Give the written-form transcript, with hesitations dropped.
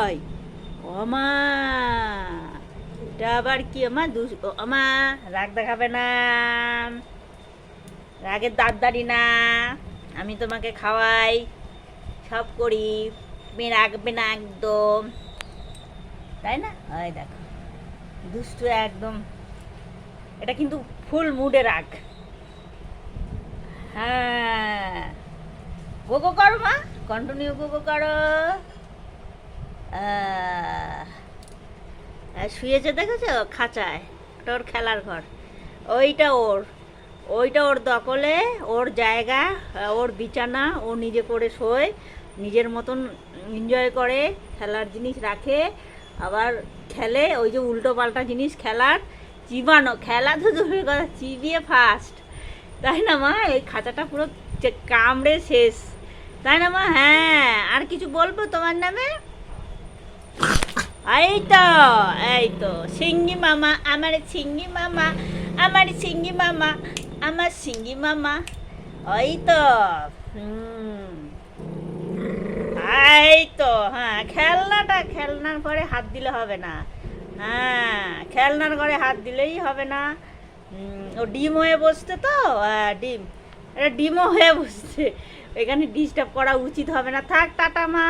ওই ও মা, এটা আবার কি আমা আমা, রাগ দেখাবে না, রাগের দাঁত দাঁড়ি না, আমি তোমাকে খাওয়াই, সব করি, তুমি রাখবে না একদম, তাই না? ওই দেখো দুষ্টু একদম, এটা কিন্তু ফুল মুডে রাগ। হ্যাঁ, গোগো করো মা, কন্টিনিউ গোগো করো। শুয়েছে দেখেছো খাঁচায়, ওটা ওর খেলার ঘর, ওইটা ওর, ওইটা ওর দখলে, ওর জায়গা, ওর বিছানা, ও নিজে করে শোয়, নিজের মতন এনজয় করে, খেলার জিনিস রাখে, আবার খেলে, ওই যে উল্টো পাল্টা জিনিস খেলার, চিবানো, খেলা তো দূরের কথা, চিবিয়ে ফার্স্ট, তাই না মা? এই খাঁচাটা পুরো কামড়ে শেষ, তাই না মা? হ্যাঁ, আর কিছু বলবো তোমার নামে? এই তো, এই তো সিঙ্গি মামা, আমার সিঙ্গি মামা, আমার সিঙ্গি মামা, আমার সিঙ্গি মামা, ওই তো। এই তো, হ্যাঁ, খেলনার ঘরে হাত দিলে হবে না, হ্যাঁ, খেলনার ঘরে হাত দিলেই হবে না। ও ডিম হয়ে বসতে তো, ডিম, এটা ডিমও হয়ে বসছে, এখানে ডিস্টার্ব করা উচিত হবে না, থাক, টাটা মা।